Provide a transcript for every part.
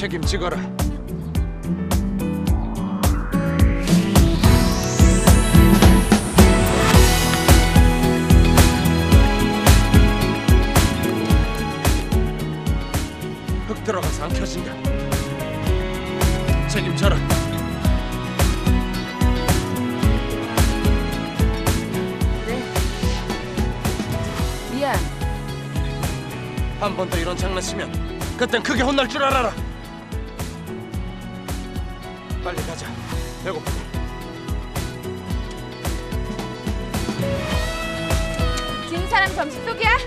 책임지거라. 흙 들어가서 안 켜진다. 책임져라. 미안. 한 번 더 이런 장난치면 그땐 크게 혼날 줄 알아라. 빨리 가자. 배고프다. 긴 사람 점심 속이야?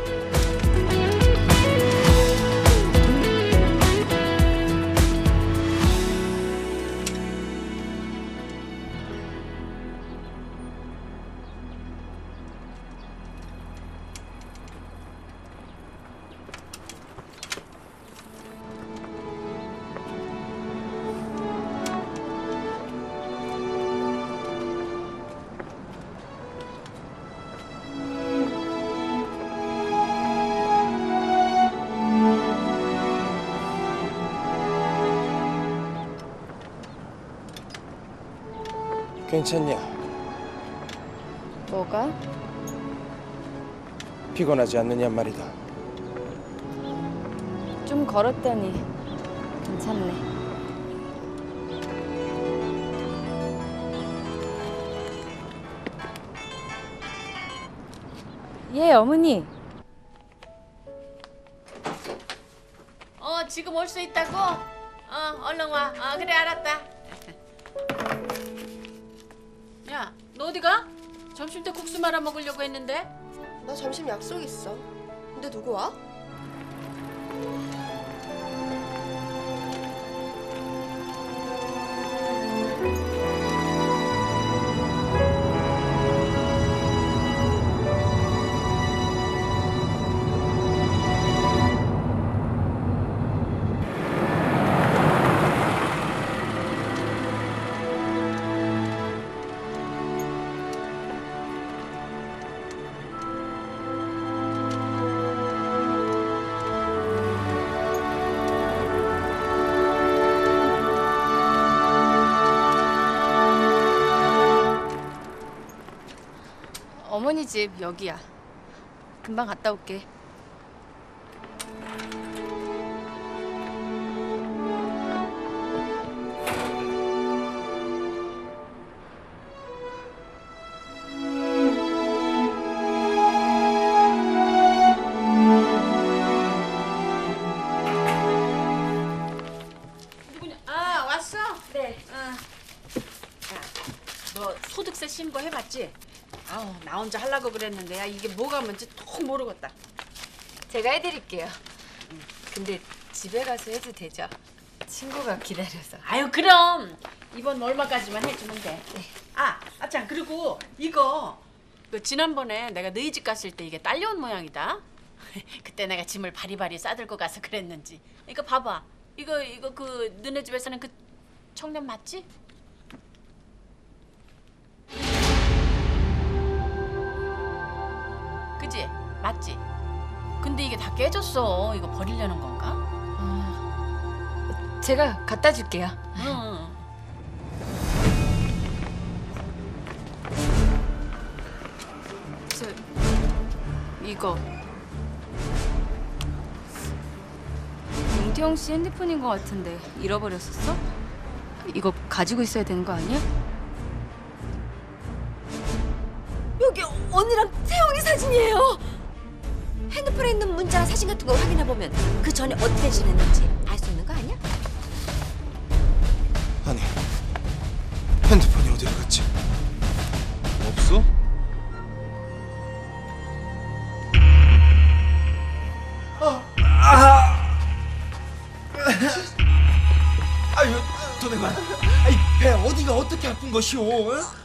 괜찮냐? 뭐가? 피곤하지 않느냐 말이다. 좀 걸었더니 괜찮네. 예, 어머니. 지금 올 수 있다고? 얼른 와. 그래, 알았다. 야, 너 어디 가? 점심 때 국수 말아 먹으려고 했는데. 나 점심 약속 있어. 근데 누구 와? 어머니 집 여기야. 금방 갔다 올게. 누구냐? 왔어? 네. 야, 너 소득세 신고 해봤지? 나 혼자 하려고 그랬는데 이게 뭐가 뭔지 통 모르겠다. 제가 해드릴게요. 근데 집에 가서 해도 되죠? 친구가 기다려서. 그럼 이번 얼마까지만 해주면 돼. 네. 참 그리고 이거 지난번에 내가 너희 집 갔을 때 이게 딸려온 모양이다. 그때 내가 짐을 바리바리 싸들고 가서 그랬는지. 이거 봐봐. 이거 그 너네 집에 사는 그 청년 맞지? 그지? 맞지? 근데 이게 다 깨졌어. 이거 버리려는 건가? 제가 갖다 줄게요. 응. 이거 용태영 씨 핸드폰인 것 같은데 잃어버렸었어? 이거 가지고 있어야 되는 거 아니야? 여기 언니랑 태영이 사진이에요. 핸드폰에 있는 문자나 사진 같은 거 확인해 보면 그 전에 어떻게 지냈는지 알 수 있는 거 아니야? 아니, 핸드폰이 어디로 갔지? 없어? 아유, 도내관. 배 어디가 어떻게 아픈 것이오?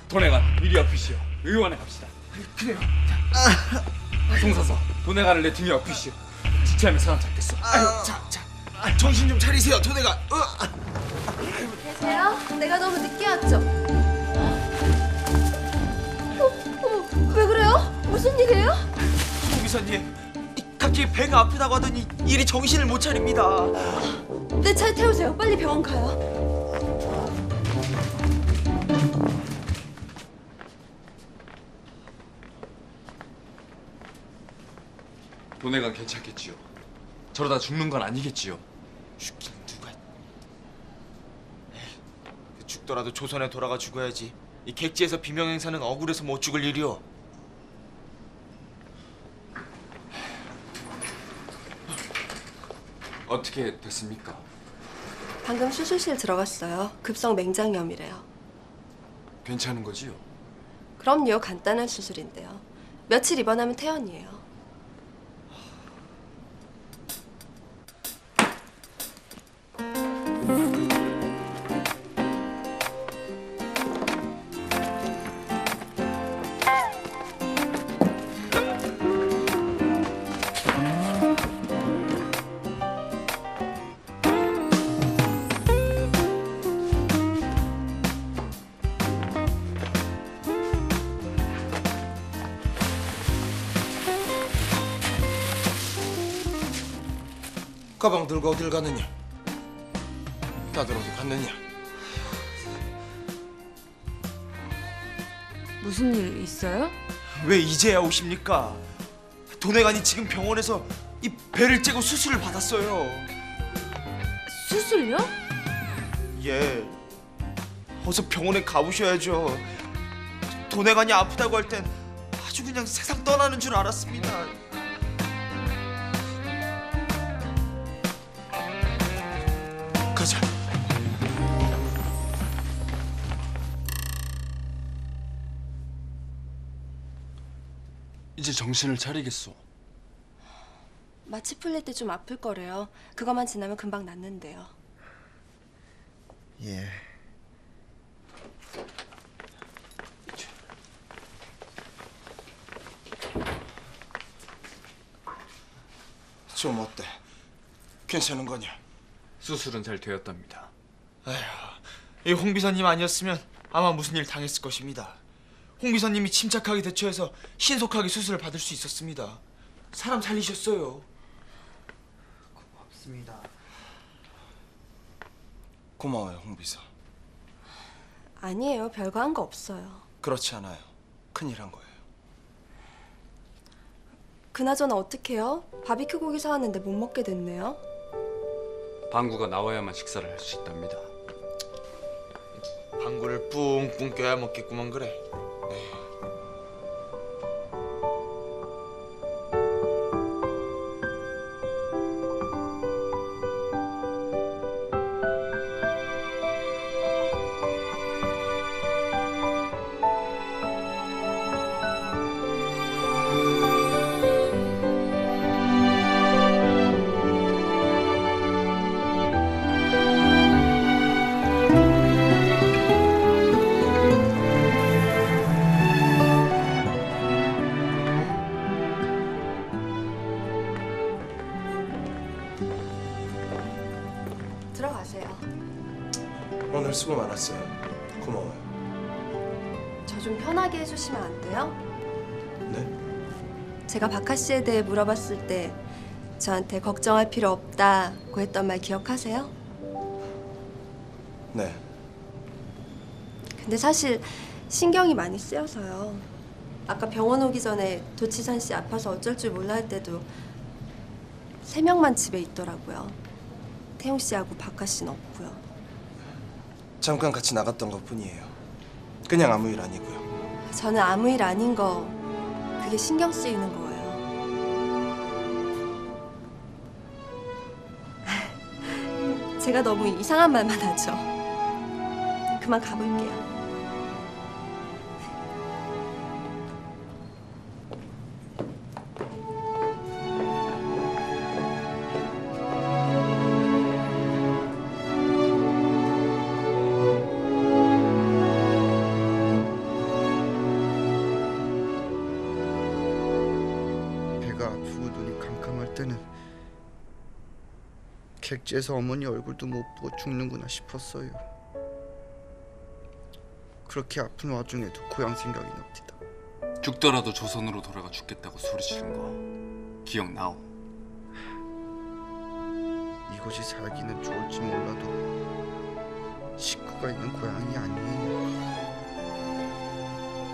도내관 이리 아프시오. 의원에 갑시다. 그래요. 송사서 도내관을 내 등에 엎으시오. 지체하면 사람 잡겠어. 아유, 정신 좀 차리세요, 도내관. 계세요? 내가 너무 늦게 왔죠? 어머, 왜 그래요? 무슨 일이에요? 송기사님, 갑자기 배가 아프다고 하더니 일이 정신을 못 차립니다. 내 차에 태우세요. 빨리 병원 가요. 도네가 괜찮겠지요. 저러다 죽는 건 아니겠지요. 죽긴 누가? 에이, 죽더라도 조선에 돌아가 죽어야지. 이 객지에서 비명 행사는 억울해서 못 죽을 일이오. 어떻게 됐습니까? 방금 수술실 들어갔어요. 급성 맹장염이래요. 괜찮은 거지요? 그럼요. 간단한 수술인데요. 며칠 입원하면 퇴원이에요. 가방 들고 어딜 가느냐? 다들 어디 갔느냐? 무슨 일 있어요? 왜 이제야 오십니까? 도네간이 지금 병원에서 이 배를 째고 수술을 받았어요. 수술요? 예. 어서 병원에 가보셔야죠. 도네간이 아프다고 할 땐 아주 그냥 세상 떠나는 줄 알았습니다. 가자. 이제 정신을 차리겠소. 마취 풀릴 때 좀 아플 거래요. 그것만 지나면 금방 낫는데요. 예. 좀 어때? 괜찮은 거냐? 수술은 잘 되었답니다. 이 홍 비서님 아니었으면 아마 무슨 일 당했을 것입니다. 홍 비서님이 침착하게 대처해서 신속하게 수술을 받을 수 있었습니다. 사람 살리셨어요. 고맙습니다. 고마워요, 홍 비서. 아니에요. 별거 한 거 없어요. 그렇지 않아요. 큰일 한 거예요. 그나저나 어떡해요? 바비큐 고기 사왔는데 못 먹게 됐네요. 방구가 나와야만 식사를 할 수 있답니다. 방구를 뿡뿡 껴야 먹겠구만 그래. 들어가세요. 오늘 수고 많았어요. 고마워요. 저 좀 편하게 해주시면 안 돼요? 네? 제가 박하 씨에 대해 물어봤을 때 저한테 걱정할 필요 없다고 했던 말 기억하세요? 네. 근데 사실 신경이 많이 쓰여서요. 아까 병원 오기 전에 도치산 씨 아파서 어쩔 줄 몰라 할 때도 3명만 집에 있더라고요. 태용 씨하고 박하 씨는 없고요. 잠깐 같이 나갔던 것뿐이에요. 그냥 아무 일 아니고요. 저는 아무 일 아닌 거 그게 신경 쓰이는 거예요. 제가 너무 이상한 말만 하죠. 그만 가볼게요. 배가 아프고 눈이 캄캄할 때는 객지에서 어머니 얼굴도 못 보고 죽는구나 싶었어요. 그렇게 아픈 와중에도 고향 생각이 납니다. 죽더라도 조선으로 돌아가 죽겠다고 소리치는 거 기억나오? 이 이곳이 살기는 좋을지 몰라도 식구가 있는 고향이 아니에요.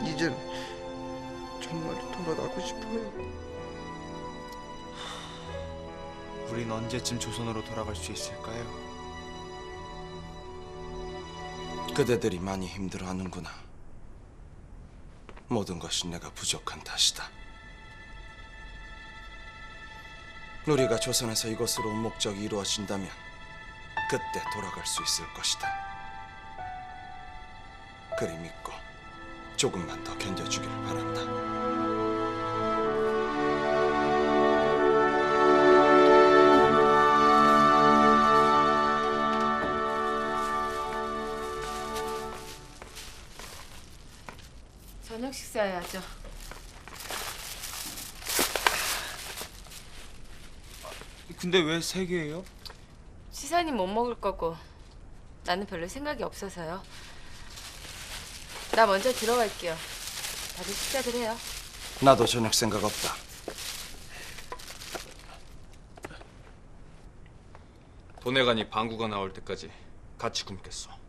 이젠 정말 돌아가고 싶어요. 우린 언제쯤 조선으로 돌아갈 수 있을까요? 그대들이 많이 힘들어하는구나. 모든 것이 내가 부족한 탓이다. 우리가 조선에서 이곳으로 온 목적이 이루어진다면 그때 돌아갈 수 있을 것이다. 그리 믿고 조금만 더 견뎌주기를 바란다. 저녁 식사해야죠. 근데 왜 3개예요? 시사님 못 먹을 거고 나는 별로 생각이 없어서요. 나 먼저 들어갈게요. 다들 식사들 해요. 나도 저녁 생각 없다. 도내간이 방구가 나올 때까지 같이 굶겠어.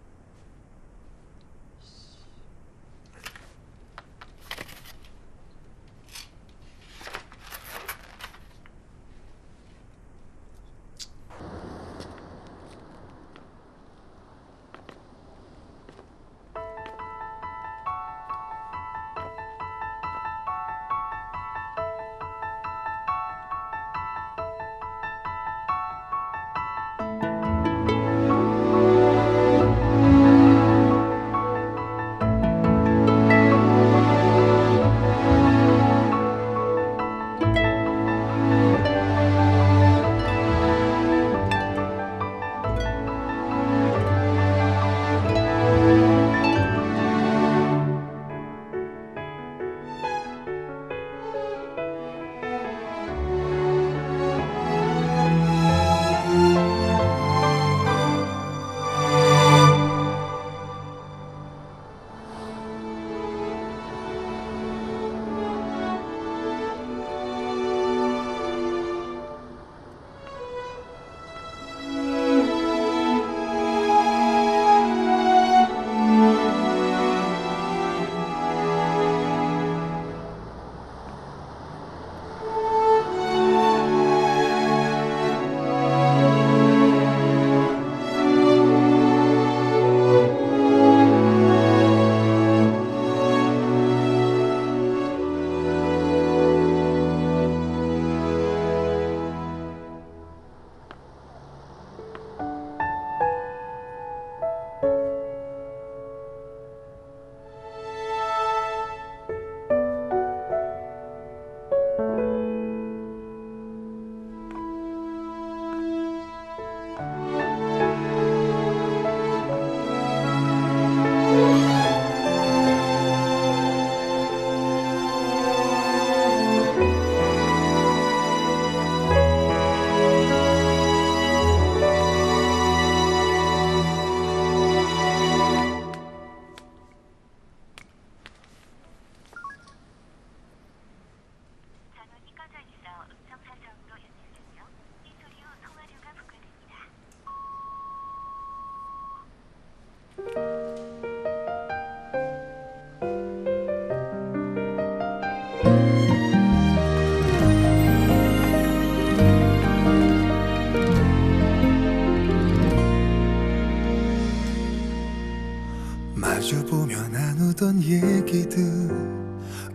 마주보며 나누던 얘기들,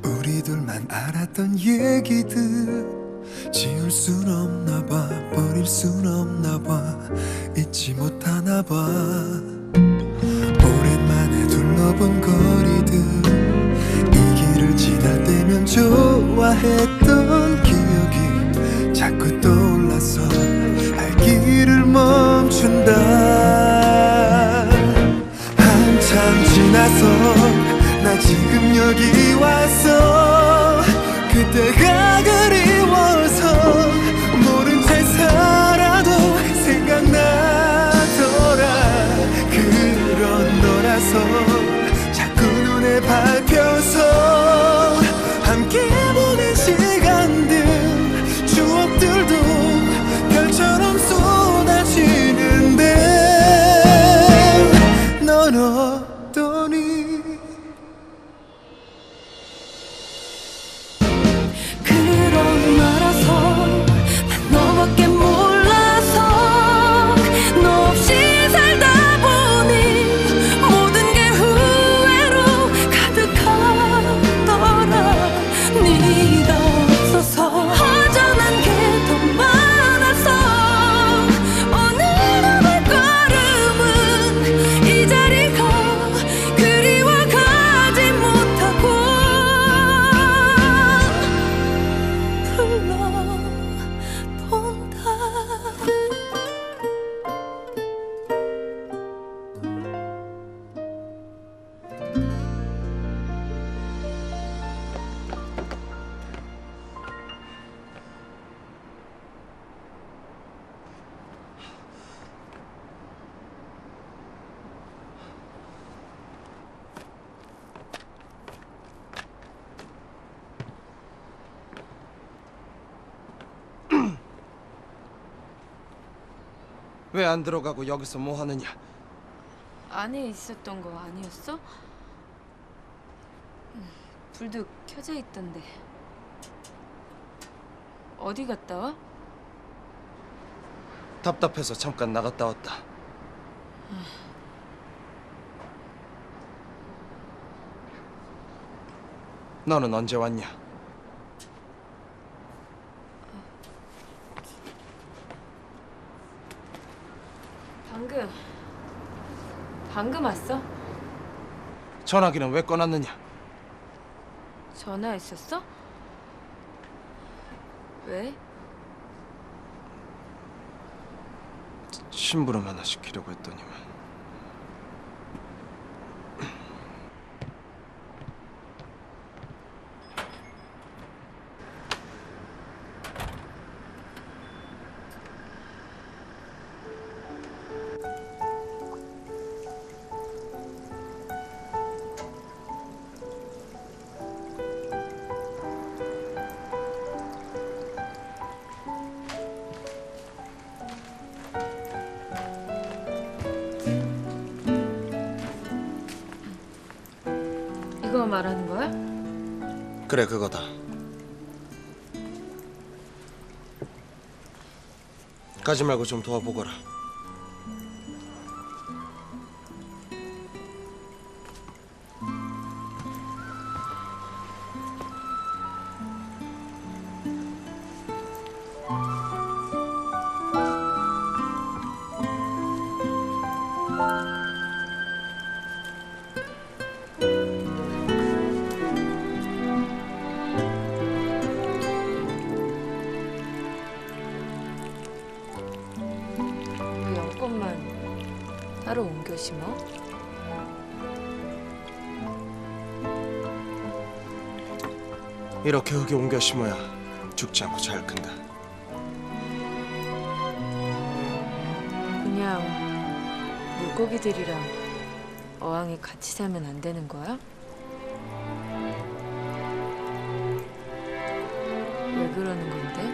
우리 둘만 알았던 얘기들, 지울 순 없나 봐, 버릴 순 없나 봐, 잊지 못하나 봐. 오랜만에 둘러본 거리들, 이 길을 지날 때면 좋아했던 기억이 자꾸 떠올라서 할 길을 멈춘다. 한참 지나서 나 지금 여기 왔어. 그때가 그리워서 모른 채 살아도 생각나더라. 그런 너라서 자꾸 눈에 밟혀서 함께 보낸 시간들, 추억들도 별처럼 쏟아지 왜 안 들어가고 여기서 뭐 하느냐? 안에 있었던 거 아니었어? 불도 켜져 있던데. 어디 갔다 와? 답답해서 잠깐 나갔다 왔다. 너는 언제 왔냐? 방금 왔어? 전화기는 왜 꺼놨느냐? 전화했었어? 왜? 심부름 하나 시키려고 했더니만. 이거 말하는 거야? 그래, 그거다. 가지 말고 좀 도와보거라. 왜 연꽃만 따로 옮겨 심어? 이렇게 흙에 옮겨 심어야 죽지 않고 잘 큰다. 그냥 물고기들이랑 어항이 같이 살면 안 되는 거야? 왜 그러는 건데?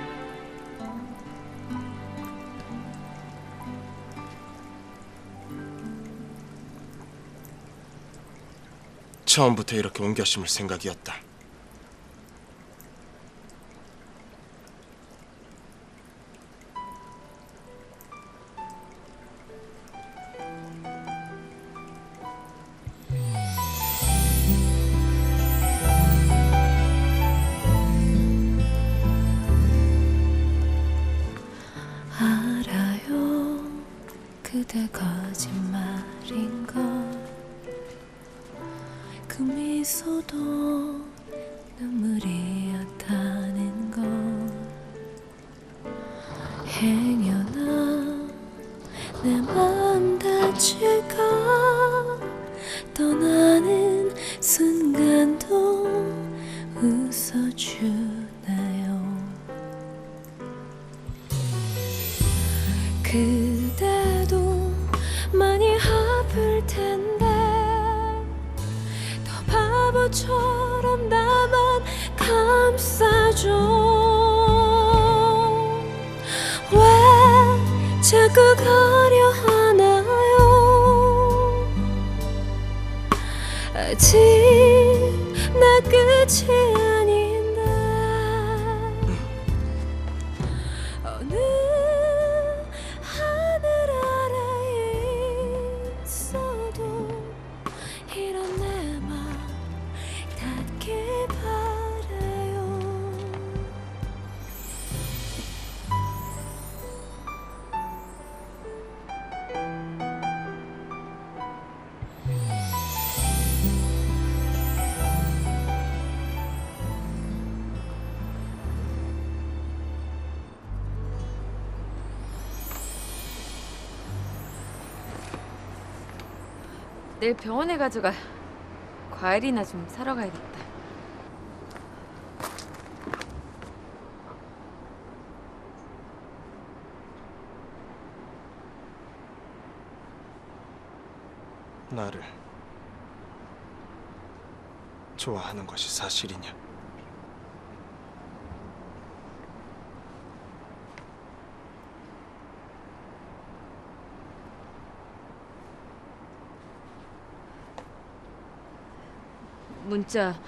처음부터 이렇게 옮겨 심을 생각이었다. 알아요 그대 거짓말인 걸 그 미소도 눈물이었다는 걸 행여나 내 마음 다칠까 떠나는 순간도 웃어주나요 그대도 많이 아플 텐데 더 바보처럼 나만 감싸줘 왜 자꾸 가려 하나요 아직 나 끝이 아닌데 어느 하늘 아래에 있어도 이런 내 맘 닿길 바래요 내일 병원에 가져가. 과일이나 좀 사러 가야겠다. 나를 좋아하는 것이 사실이냐? 문자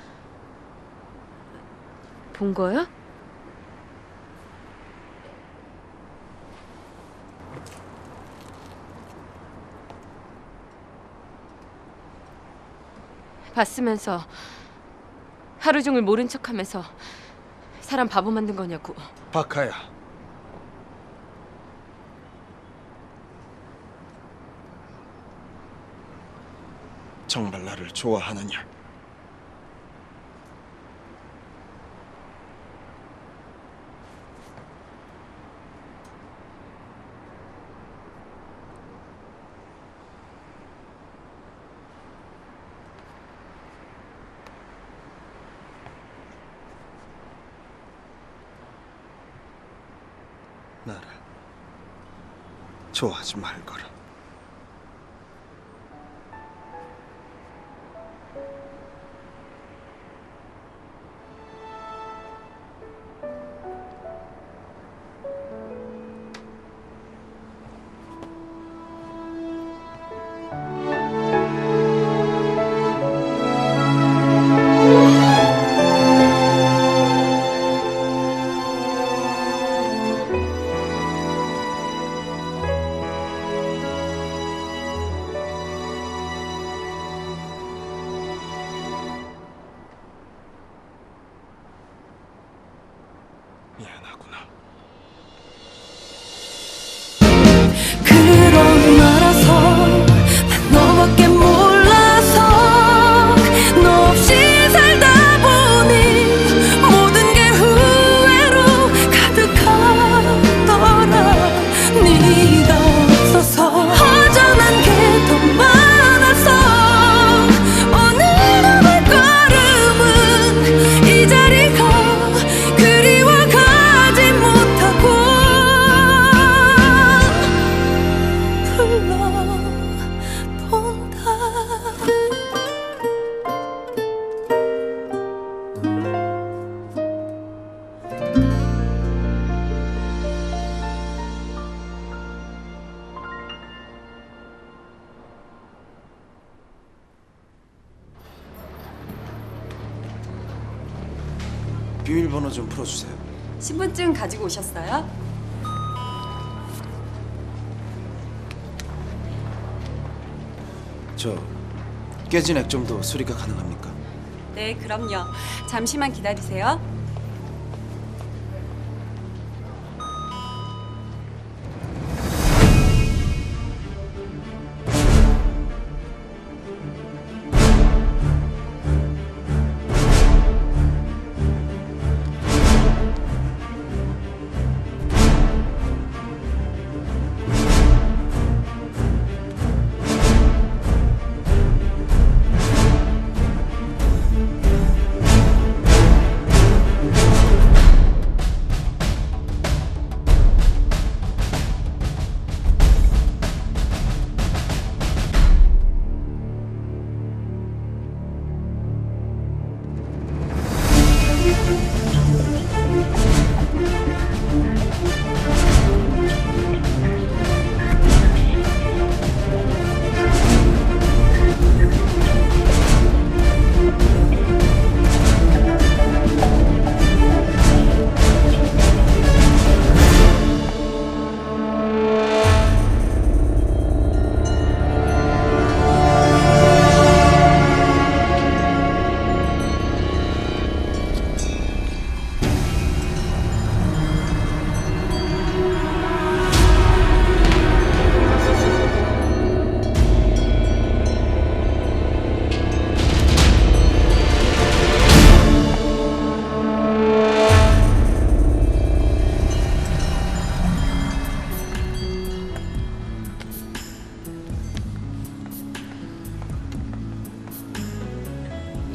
본 거야? 봤으면서 하루 종일 모른 척하면서 사람 바보 만든 거냐고. 박하야, 정말 나를 좋아하느냐? 나를 좋아하지 말거라. 미안하구나. 그런 나라서 난 너밖에 몰라서 너 없이 살다 보니 모든 게 후회로 가득하더라. 네가 없어서 허전한 게 더 많아서 오늘 발걸음은 이 자리가 그리워가지 못하고 불러본다. 비밀번호 좀 풀어주세요. 신분증 가지고 오셨어요? 저 깨진 액점도 수리가 가능합니까? 네, 그럼요. 잠시만 기다리세요.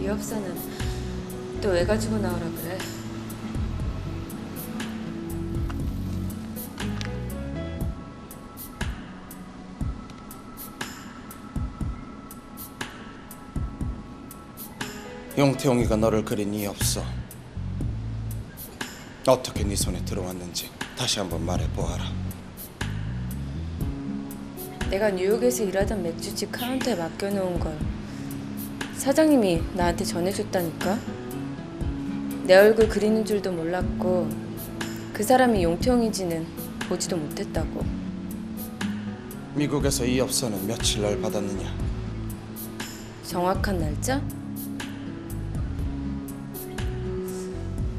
이 업사는 또 왜 가지고 나오라 그래? 용태용이가 너를 그린 이유 없어. 어떻게 네 손에 들어왔는지 다시 한번 말해보아라. 내가 뉴욕에서 일하던 맥주집 카운터에 맡겨놓은 걸 사장님이 나한테 전해줬다니까. 내 얼굴 그리는 줄도 몰랐고 그 사람이 용태형인지는 보지도 못했다고. 미국에서 이 엽서는 며칠 날 받았느냐? 정확한 날짜?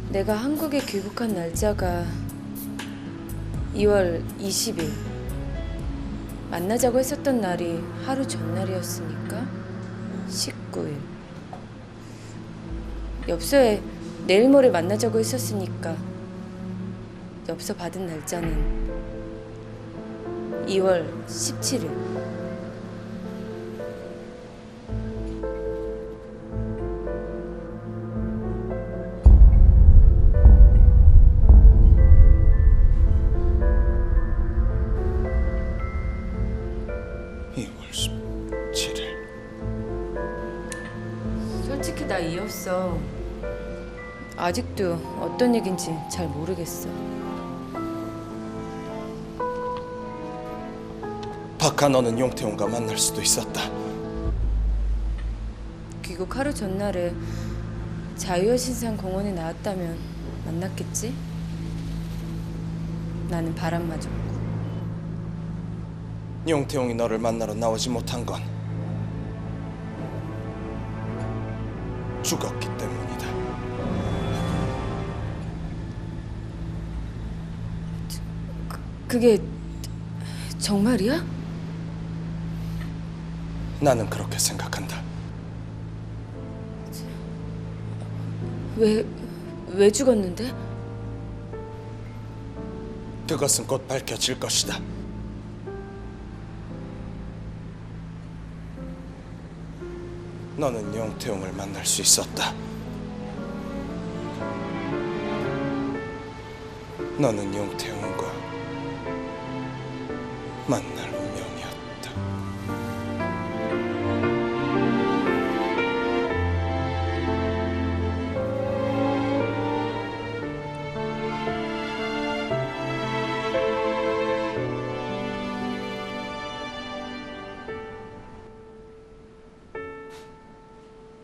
내가 한국에 귀국한 날짜가 2월 20일. 만나자고 했었던 날이 하루 전날이었으니까 19일. 엽서에 내일 모레 만나자고 했었으니까 엽서 받은 날짜는 2월 17일. 솔직히 나 이 엽서 아직도 어떤 얘긴지 잘 모르겠어. 박하, 너는 용태용과 만날 수도 있었다. 귀국 하루 전날에 자유여신상 공원에 나왔다면 만났겠지? 나는 바람 맞았고. 용태용이 너를 만나러 나오지 못한 건 죽었기 때문이다. 그게 정말이야? 나는 그렇게 생각한다. 왜 죽었는데? 그것은 곧 밝혀질 것이다. 너는 용태용을 만날 수 있었다. 너는 용태용과 만날 운명이었다.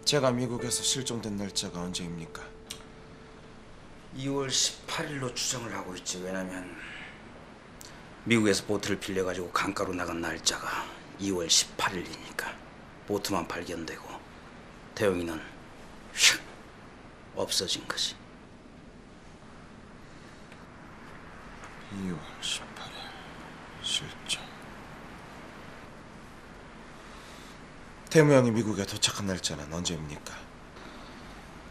제가 미국에서 실종된 날짜가 언제입니까? 2월 18일로 추정을 하고 있지. 왜냐면 미국에서 보트를 빌려가지고 강가로 나간 날짜가 2월 18일이니까 보트만 발견되고 태용이는 휙 없어진 거지. 2월 18일 실종. 태무 형이 미국에 도착한 날짜는 언제입니까?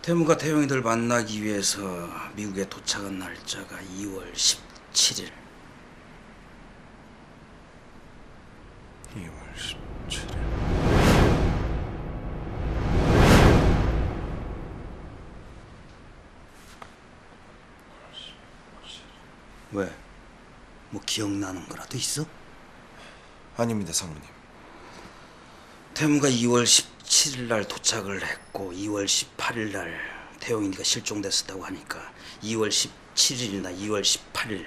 태무가 태용이들 만나기 위해서 미국에 도착한 날짜가 2월 17일. 2월 17일. 왜? 뭐 기억나는 거라도 있어? 아닙니다, 상무님. 태무가 2월 17일 날 도착을 했고 2월 18일 날 태용이가 실종됐었다고 하니까 2월 17일이나 2월 18일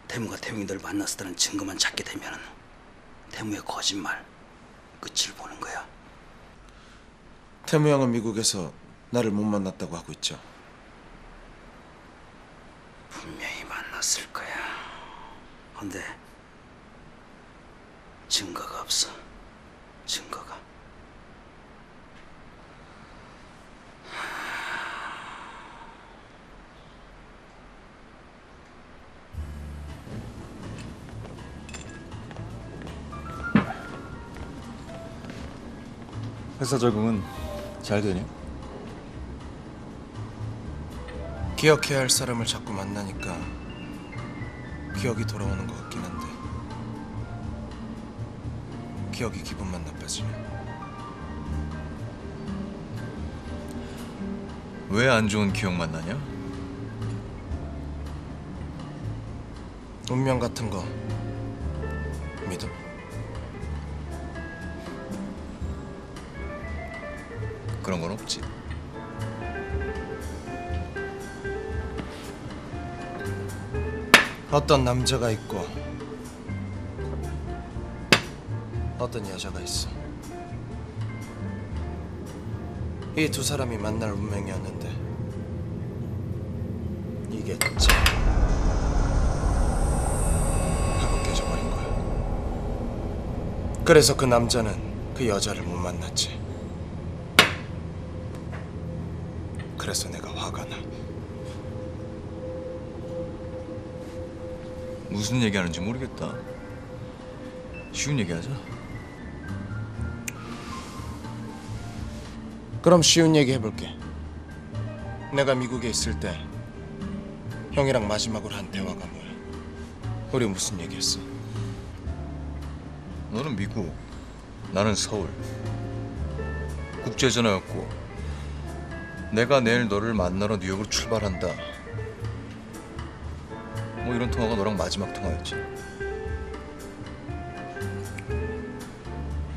태무가 태용이들 만났었다는 증거만 찾게 되면 태무의 거짓말 끝을 보는 거야. 태무 형은 미국에서 나를 못 만났다고 하고 있죠. 분명히 만났을 거야. 근데 증거가 없어. 증거가. 회사 적응은 잘 되냐? 기억해야 할 사람을 자꾸 만나니까 기억이 돌아오는 것 같긴 한데 기억이 기분만 나빠지네. 왜 안 좋은 기억만 나냐? 운명 같은 거 믿어? 그런 건 없지. 어떤 남자가 있고 어떤 여자가 있어. 이 두 사람이 만날 운명이었는데 이게 짠 하고 깨져버린 거야. 그래서 그 남자는 그 여자를 못 만났지. 그래서 내가 화가 나. 무슨 얘기하는지 모르겠다. 쉬운 얘기하자. 그럼 쉬운 얘기 해볼게. 내가 미국에 있을 때 형이랑 마지막으로 한 대화가 뭐야? 우리 무슨 얘기했어? 너는 미국, 나는 서울. 국제전화였고 내가 내일 너를 만나러 뉴욕으로 출발한다. 뭐 이런 통화가 너랑 마지막 통화였지.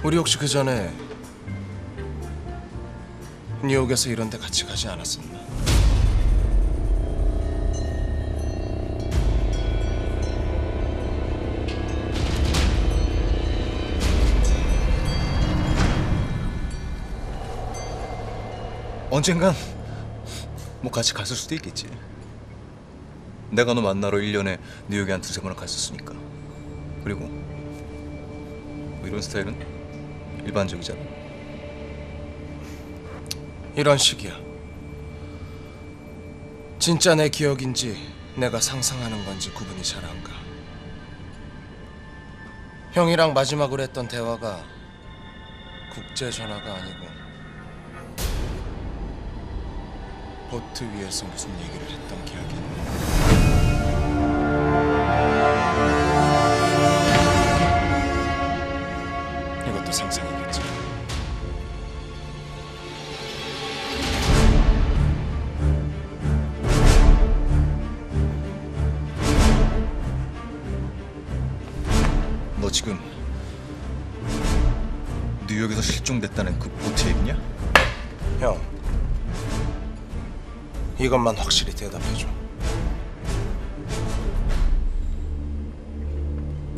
우리 혹시 그 전에 뉴욕에서 이런 데 같이 가지 않았었나? 언젠간 뭐 같이 갔을 수도 있겠지. 내가 너 만나러 1년에 뉴욕에 한 두세 번을 갔었으니까. 그리고 뭐 이런 스타일은 일반적이잖아. 이런 식이야. 진짜 내 기억인지 내가 상상하는 건지 구분이 잘 안 가. 형이랑 마지막으로 했던 대화가 국제전화가 아니고 보트 위에서 무슨 얘기를 했던 기억이 있네. 이것도 상상이겠지. 너 지금 뉴욕에서 실종됐다는 그 보트 얘기냐? 형, 이것만 확실히 대답해줘.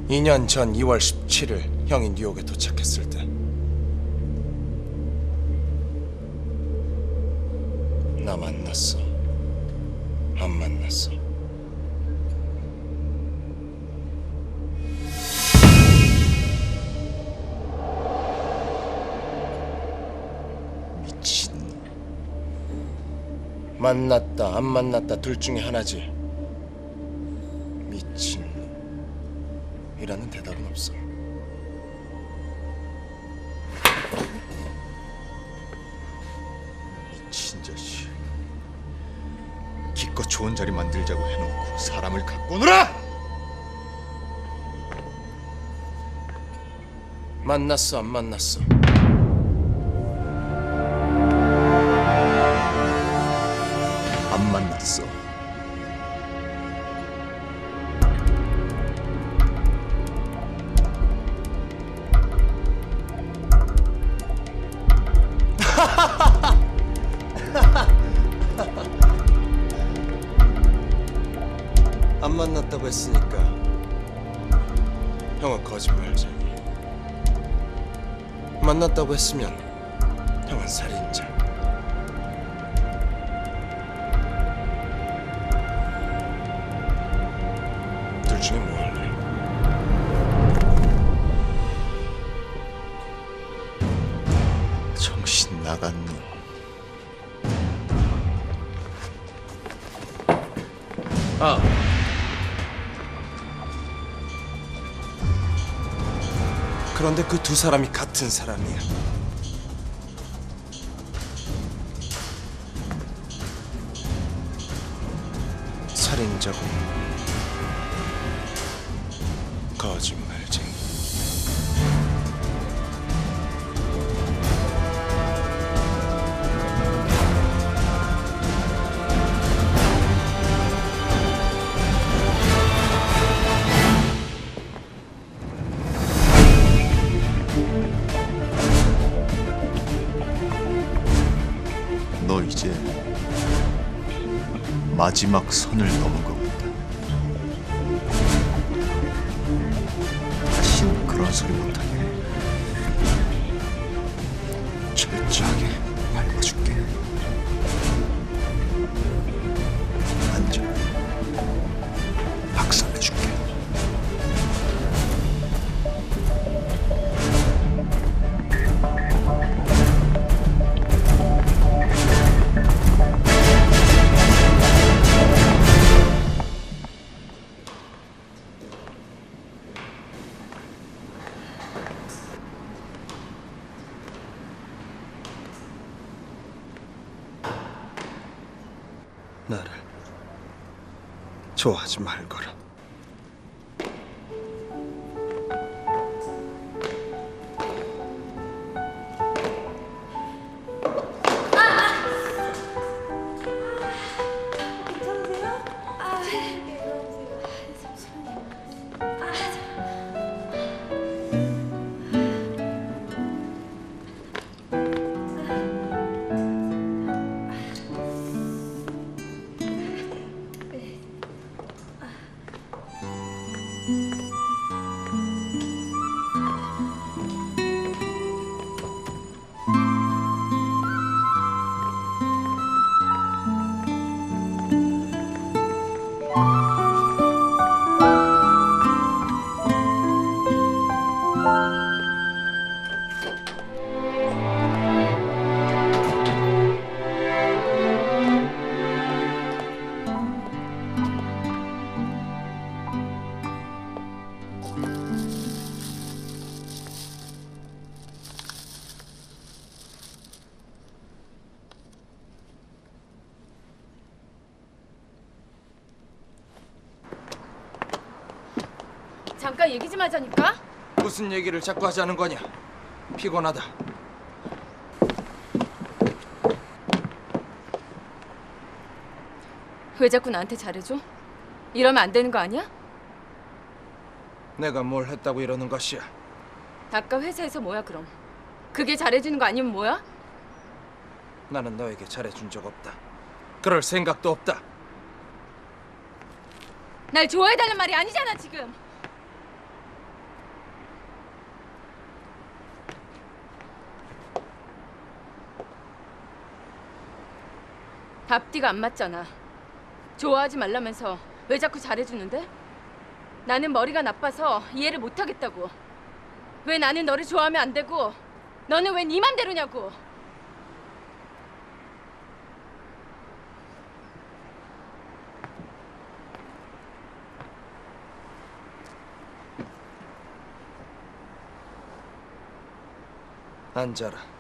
2년 전 2월 17일 형이 뉴욕에 도착했을 때 나 만났어? 안 만났어? 미친. 만났다, 안 만났다 둘 중에 하나지. 미친 이라는 대답은 없어. 미친 자식. 기껏 좋은 자리 만들자고 해놓고 사람을 갖고 놀아! 만났어, 안 만났어? 안 만났어. 안 만났다고 했으니까 형은 거짓말쟁이. 만났다고 했으면 형은 살인자. 둘 중에 뭐 할래? 정신 나갔니? 아, 그런데 그 두 사람이 같은 사람이야. 살인자고 거짓말쟁이. 너 이제 마지막 선을 넘은 것 같다. 다신 그런 소리 못하게 철저하게 밟아줄게. 나를 좋아하지 말거라. 잠깐 얘기 좀 하자니까. 무슨 얘기를 자꾸 하자는 거냐? 피곤하다. 왜 자꾸 나한테 잘해줘? 이러면 안 되는 거 아니야? 내가 뭘 했다고 이러는 것이야? 아까 회사에서 뭐야 그럼? 그게 잘해주는 거 아니면 뭐야? 나는 너에게 잘해준 적 없다. 그럴 생각도 없다. 날 좋아해달란 말이 아니잖아 지금. 앞뒤가 안 맞잖아. 좋아하지 말라면서 왜 자꾸 잘해주는데? 나는 머리가 나빠서 이해를 못하겠다고. 왜 나는 너를 좋아하면 안 되고 너는 왜 네 맘대로냐고. 앉아라.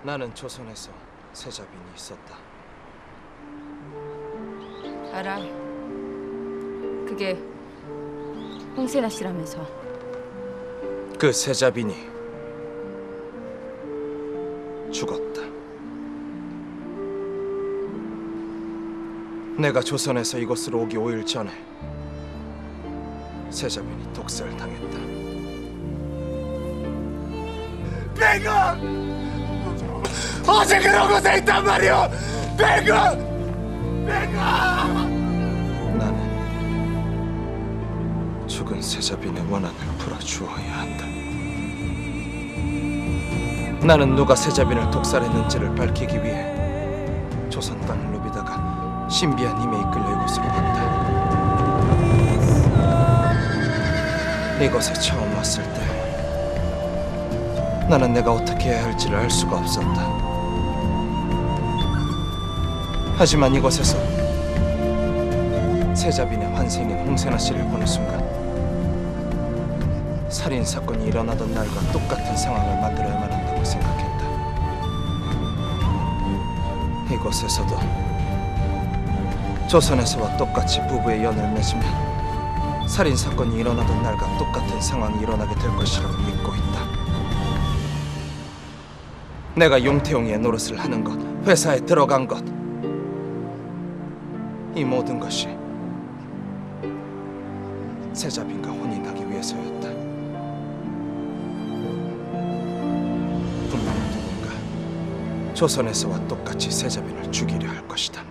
나는 조선에서 세자빈이 있었다. 알아. 그게 홍세나 씨라면서. 그 세자빈이 죽었다. 내가 조선에서 이곳으로 오기 5일 전에 세자빈이 독살당했다. 내가 어제 그런 곳에 있단 말이오. 내가 나는 죽은 세자빈의 원한을 풀어주어야 한다. 나는 누가 세자빈을 독살했는지를 밝히기 위해 조선 땅을 누비다가 신비한 힘에 이끌려 이곳으로 왔다. 이곳에 처음 왔을 때 나는 내가 어떻게 해야 할지를 알 수가 없었다. 하지만 이곳에서 세자빈의 환생인 홍세나 씨를 보는 순간 살인 사건이 일어나던 날과 똑같은 상황을 만들어야만 한다고 생각했다. 이곳에서도 조선에서와 똑같이 부부의 연을 맺으면 살인 사건이 일어나던 날과 똑같은 상황이 일어나게 될 것이라고 믿고 있다. 내가 용태용이의 노릇을 하는 것, 회사에 들어간 것, 이 모든 것이 세자빈과 혼인하기 위해서였다. 분명 누군가 조선에서와 똑같이 세자빈을 죽이려 할 것이다.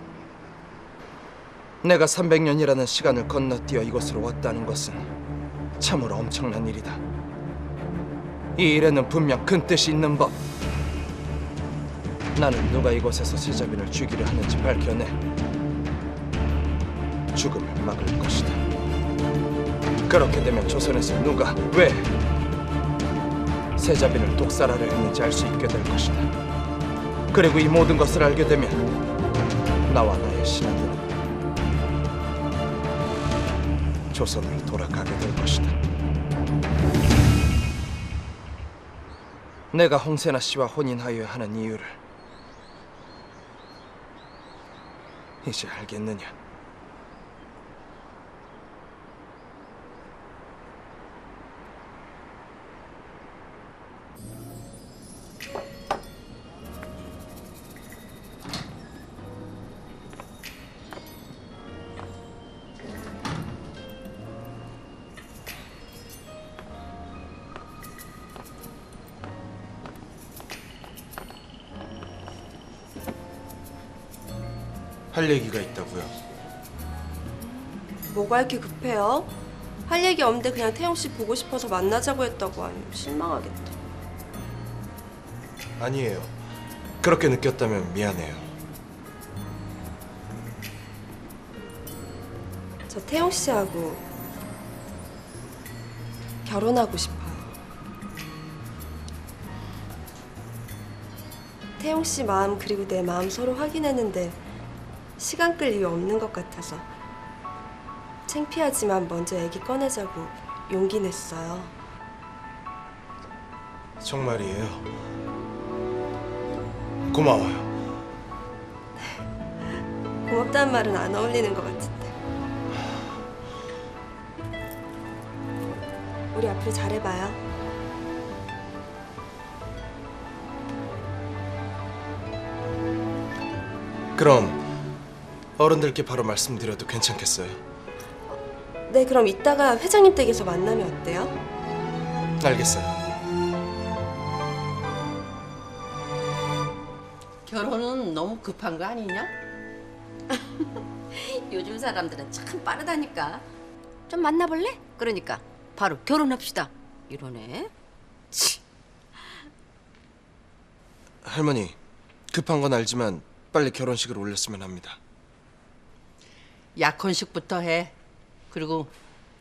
내가 300년이라는 시간을 건너뛰어 이곳으로 왔다는 것은 참으로 엄청난 일이다. 이 일에는 분명 큰 뜻이 있는 법. 나는 누가 이곳에서 세자빈을 죽이려 하는지 밝혀내 죽음을 막을 것이다. 그렇게 되면 조선에서 누가 왜 세자빈을 독살하려 했는지 알 수 있게 될 것이다. 그리고 이 모든 것을 알게 되면 나와 나의 신하들은 조선으로 돌아가게 될 것이다. 내가 홍세나 씨와 혼인하여야 하는 이유를 이제 알겠느냐? 할 얘기가 있다고요. 뭐가 이렇게 급해요? 할 얘기 없는데 그냥 태영 씨 보고 싶어서 만나자고 했다고 하니 실망하겠다. 아니에요. 그렇게 느꼈다면 미안해요. 저 태영 씨하고 결혼하고 싶어요. 태영 씨 마음 그리고 내 마음 서로 확인했는데 시간 끌 이유 없는 것 같아서 창피하지만 먼저 얘기 꺼내자고 용기 냈어요. 정말이에요. 고마워요. 고맙다는 말은 안 어울리는 것 같은데. 우리 앞으로 잘해봐요. 그럼 어른들께 바로 말씀드려도 괜찮겠어요? 네, 그럼 이따가 회장님 댁에서 만나면 어때요? 알겠어요. 결혼은 너무 급한 거 아니냐? 요즘 사람들은 참 빠르다니까. 좀 만나볼래? 그러니까 바로 결혼합시다 이러네. 할머니, 급한 건 알지만 빨리 결혼식을 올렸으면 합니다. 약혼식부터 해. 그리고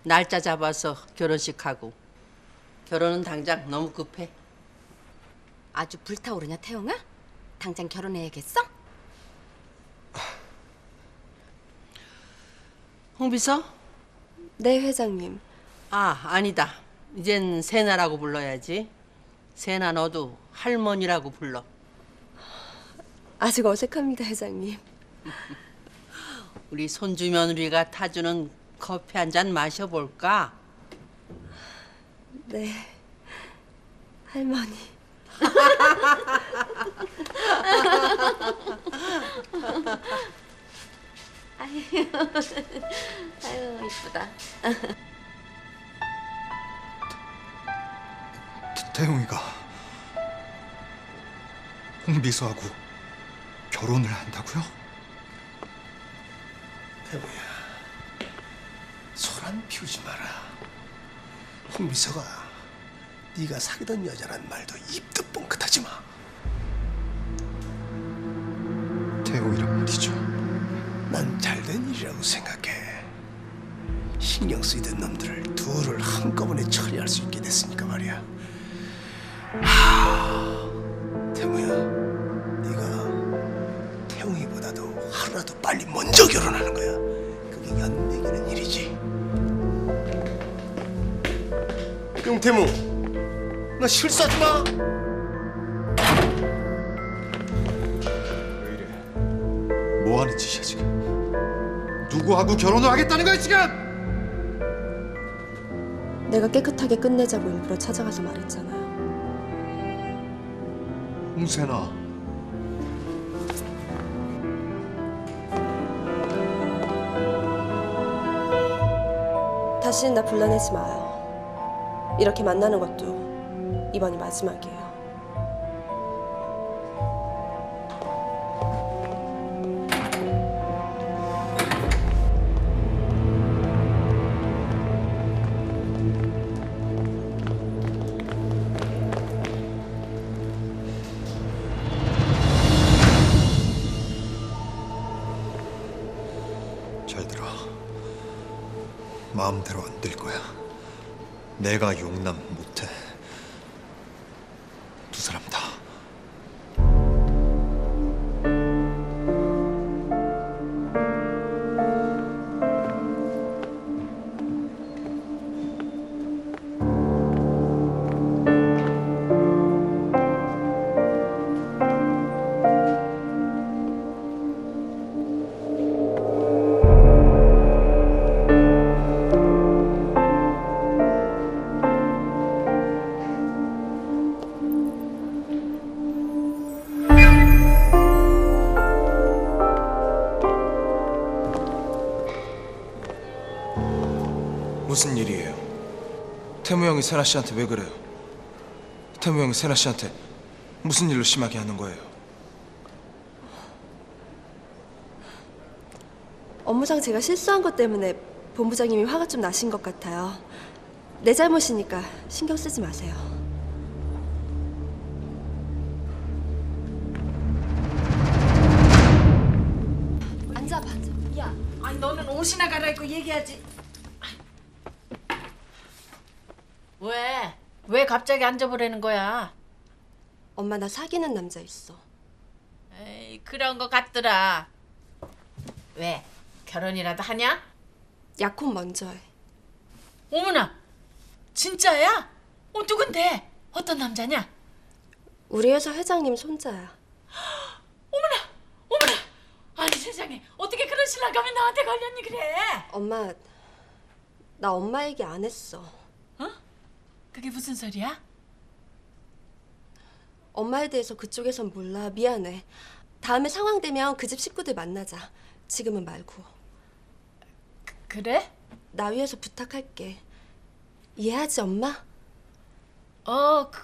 날짜 잡아서 결혼식하고. 결혼은 당장 너무 급해. 아주 불타오르냐 태영아? 당장 결혼해야겠어? 홍비서? 네, 회장님. 아, 아니다. 이젠 세나라고 불러야지. 세나 너도 할머니라고 불러. 아직 어색합니다, 회장님. 우리 손주 며느리가 타주는 커피 한 잔 마셔볼까? 네, 할머니. 아유 이쁘다. 태용이가 홍비서하고 결혼을 한다고요? 태웅이야, 소란 피우지 마라. 홍비서가 네가 사귀던 여자란 말도 입도 뻥끗하지 마. 태용이란 말이죠. 난 잘된 일이라고 생각해. 신경 쓰이던 놈들을 둘을 한꺼번에 처리할 수 있게 됐으니까 말이야. 태웅이야, 네가 태웅이보다도 하루라도 빨리 먼저 결혼하는 거야. 그게 연맥이는 일이지. 용태무, 너 실수하지 마. 왜 이래? 뭐 하는 짓이야 지금? 누구하고 결혼을 하겠다는 거야 지금? 내가 깨끗하게 끝내자고 일부러 찾아가서 말했잖아요. 홍세나, 다시는 나 불러내지 마요. 이렇게 만나는 것도 이번이 마지막이에요. 잘 들어. 마음대로 안 될 거야. 내가 용납 못해. 두 사람 다. 무슨 일이에요? 태무 형이 세나 씨한테 왜 그래요? 태무 형이 세나 씨한테 무슨 일로 심하게 하는 거예요? 업무상 제가 실수한 것 때문에 본부장님이 화가 좀 나신 것 같아요. 내 잘못이니까 신경 쓰지 마세요. 앉아봐. 야, 아니 너는 옷이나 갈아입고 얘기하지. 왜? 왜 갑자기 앉아보라는 거야? 엄마 나 사귀는 남자 있어. 에이, 그런 거 같더라. 왜? 결혼이라도 하냐? 약혼 먼저 해. 어머나, 진짜야? 누군데? 어떤 남자냐? 우리 회사 회장님 손자야. 어머나! 아니 세상에, 어떻게 그런 신랑감이 나한테 걸렸니 그래? 엄마, 나 엄마 얘기 안 했어. 그게 무슨 소리야? 엄마에 대해서 그쪽에선 몰라. 미안해. 다음에 상황 되면 그 집 식구들 만나자. 지금은 말고. 그래? 나 위해서 부탁할게. 이해하지, 엄마?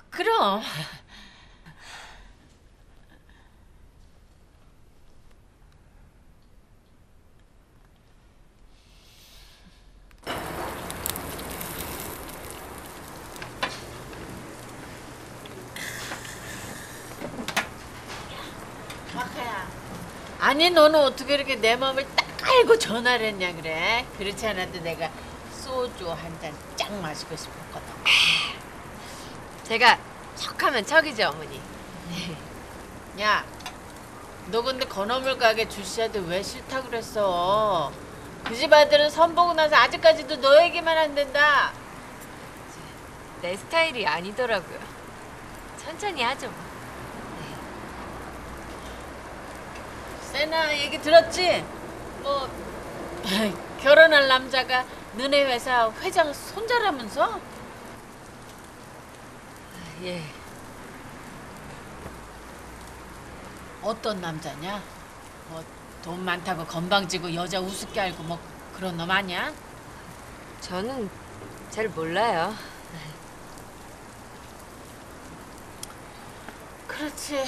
그럼. 박하야. 아니 너는 어떻게 이렇게 내 마음을 딱 알고 전화를 했냐 그래? 그렇지 않아도 내가 소주 한 잔 쫙 마시고 싶었거든. 제가 척하면 척이죠, 어머니. 야, 너 근데 건어물 가게 주씨한테 왜 싫다 그랬어? 그 집 아들은 선보고 나서 아직까지도 너 얘기만 한댄다. 내 스타일이 아니더라고요. 천천히 하죠, 뭐. 세나 얘기 들었지? 뭐 결혼할 남자가 너네 회사 회장 손자라면서? 예. 어떤 남자냐? 뭐 돈 많다고 건방지고 여자 우습게 알고 뭐 그런 놈 아니야? 저는 잘 몰라요. 그렇지.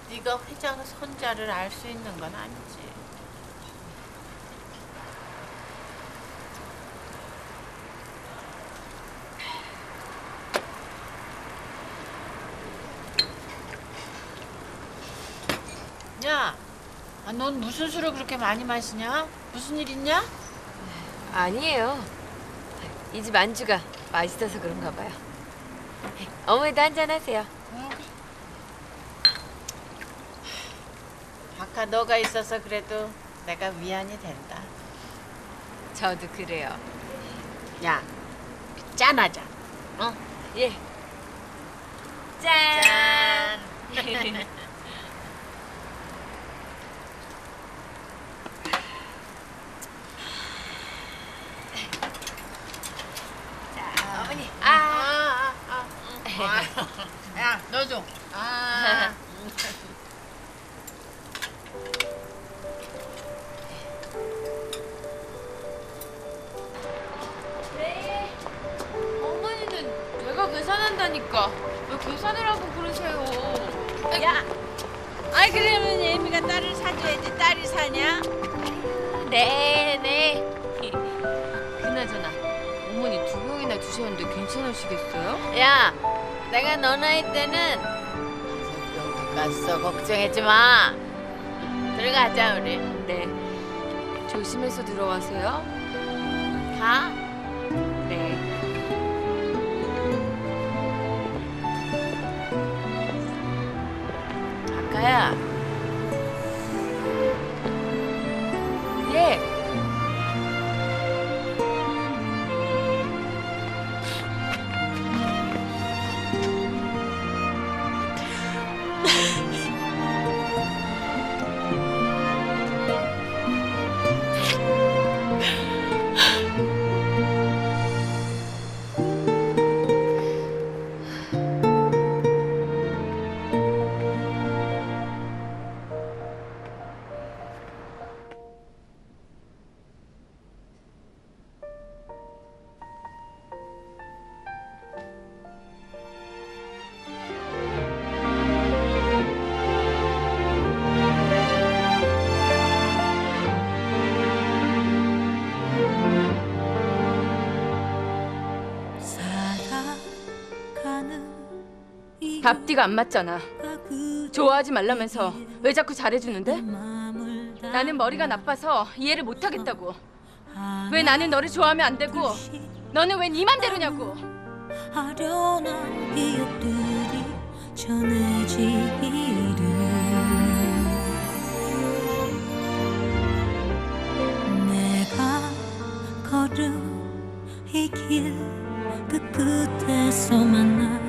네가 회장 손자를 알 수 있는 건 아니지. 야, 넌 무슨 술을 그렇게 많이 마시냐? 무슨 일 있냐? 아니에요. 이 집 안주가 맛있어서 그런가 봐요. 어머니도 한잔 하세요. 아까 너가 있어서 그래도 내가 위안이 된다. 저도 그래요. 야, 짠하자. 예. 짠. 자, 어머니. 야, 너 줘. 네. 어머니는 내가 계산한다니까. 왜 계산을 하고 그러세요? 야, 아이 그러면 예미가 딸을 사줘야지. 딸이 사냐? 네. 그나저나 어머니 2병이나 주셨는데 괜찮으시겠어요? 야, 내가 너 나이 때는 5병도 갔어. 걱정하지 마. 들어가자 우리. 네. 조심해서 들어가세요. 가. 네. 아까야. 예. 앞뒤가 안 맞잖아. 좋아하지 말라면서 왜 자꾸 잘해주는데? 나는 머리가 나빠서 이해를 못하겠다고. 왜 나는 너를 좋아하면 안 되고 너는 왜 네 맘대로냐고. 아련한 기억들이 전해지기를 내가 걸은 이 길 그 끝에서 만나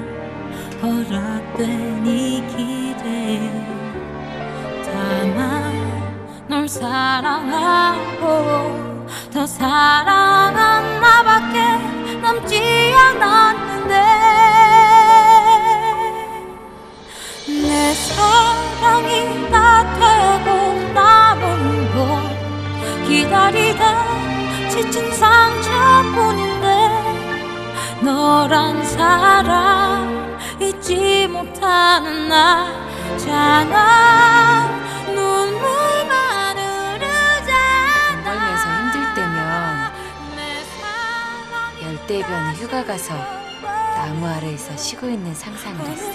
허락된 이 길에 다만 널 사랑하고 더 사랑한 나밖에 남지 않았는데 내 사랑이 다 되고 남은 건 기다리다 지친 상처뿐인데 너란 사람 잊지 못하는 나잖아 눈물만 흐르잖아 벌면서 힘들 때면 열대변이 휴가 가서 나무 아래에서 쉬고 있는 상상을 했어.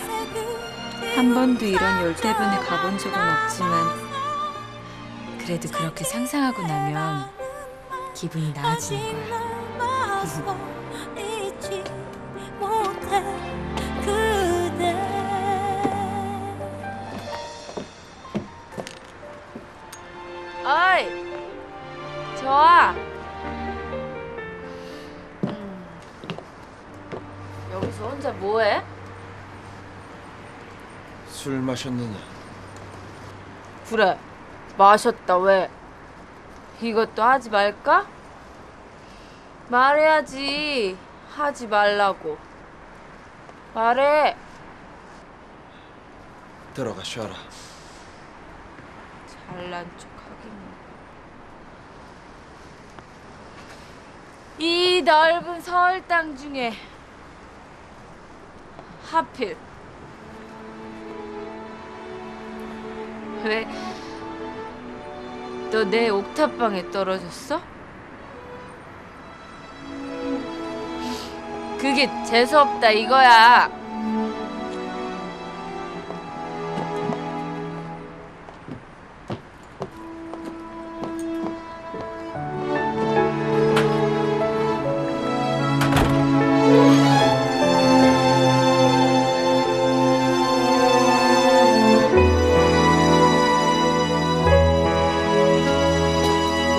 한 번도 이런 열대변에 가본 적은 없지만 그래도 그렇게 상상하고 나면 기분이 나아지는 거야. 잊지 못해 그대 어이, 저아. 여기서 혼자 뭐해? 술 마셨느냐? 그래, 마셨다. 왜? 이것도 하지 말까? 말해야지. 하지 말라고. 말해. 들어가 쉬어라. 잘난 척 하긴 뭐. 이 넓은 서울 땅 중에 하필 왜 너 내 옥탑방에 떨어졌어? 그게 재수없다 이거야.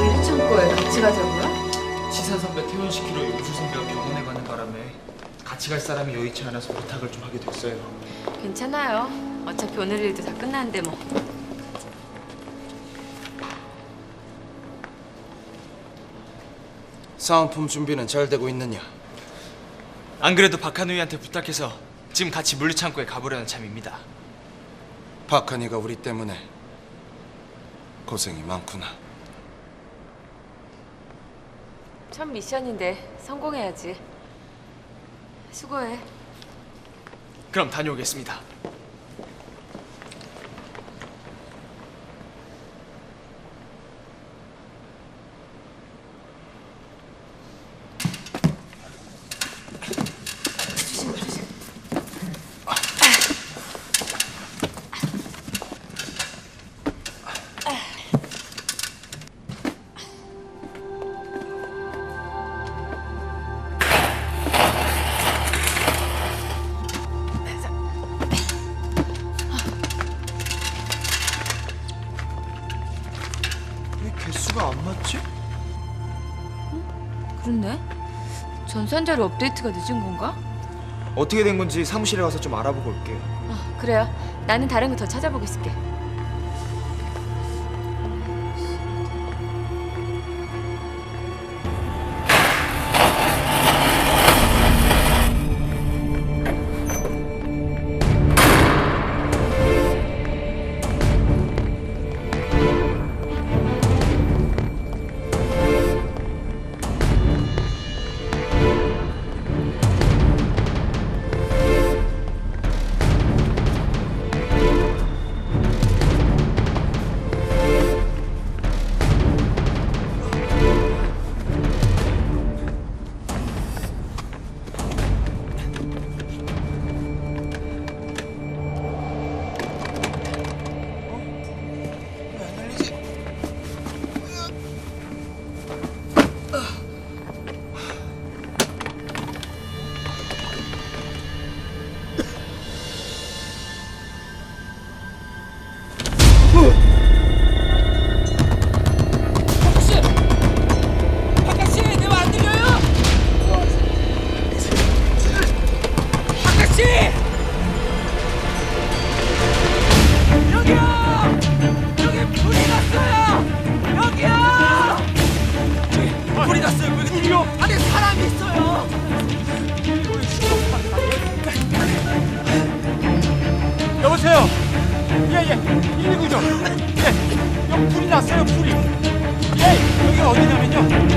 왜 창고에 같이 가자고요? 지산 선배 퇴원시키러 용수 선배가 병원에 가는 바람에 같이 갈 사람이 여의치 않아서 부탁을 좀 하게 됐어요. 괜찮아요. 어차피 오늘 일도 다 끝났는데 뭐. 사은품 준비는 잘 되고 있느냐? 안 그래도 박한우이한테 부탁해서 지금 같이 물류창고에 가보려는 참입니다. 박한이가 우리 때문에 고생이 많구나. 첫 미션인데 성공해야지. 수고해. 그럼 다녀오겠습니다. 왜 개수가 안 맞지? 그렇네. 전산자료 업데이트가 늦은 건가? 어떻게 된 건지 사무실에 가서 좀 알아보고 올게요. 그래요. 나는 다른 거 더 찾아보고 있을게. 이게 어디냐면요.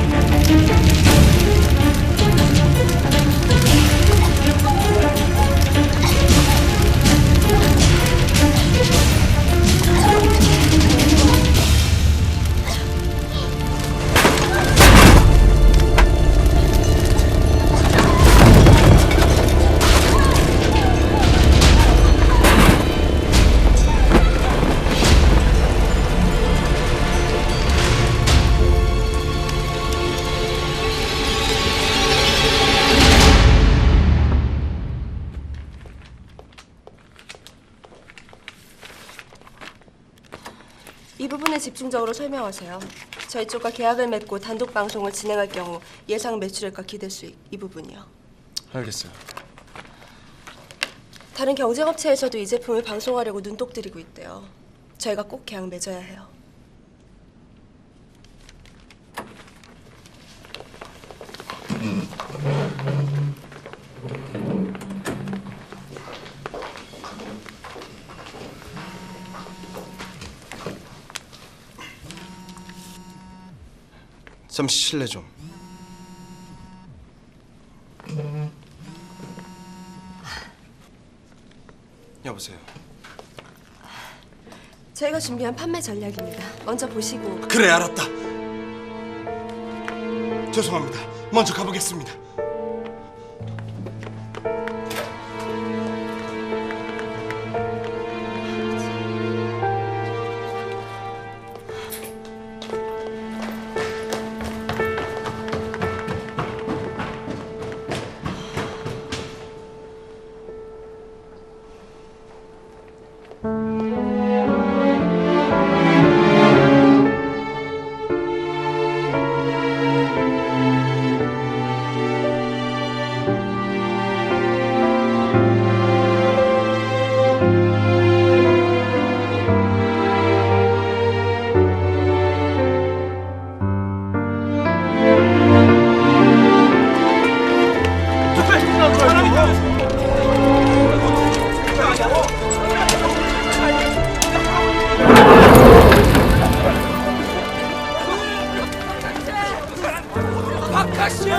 이 부분에 집중적으로 설명하세요. 저희 쪽과 계약을 맺고 단독 방송을 진행할 경우 예상 매출액과 기대 수익 이 부분이요. 알겠어요. 다른 경쟁업체에서도 이 제품을 방송하려고 눈독 들이고 있대요. 저희가 꼭 계약 맺어야 해요. 잠시 실례 좀. 여보세요. 저희가 준비한 판매 전략입니다. 먼저 보시고. 그래, 알았다. 죄송합니다. 먼저 가보겠습니다. 박카씨!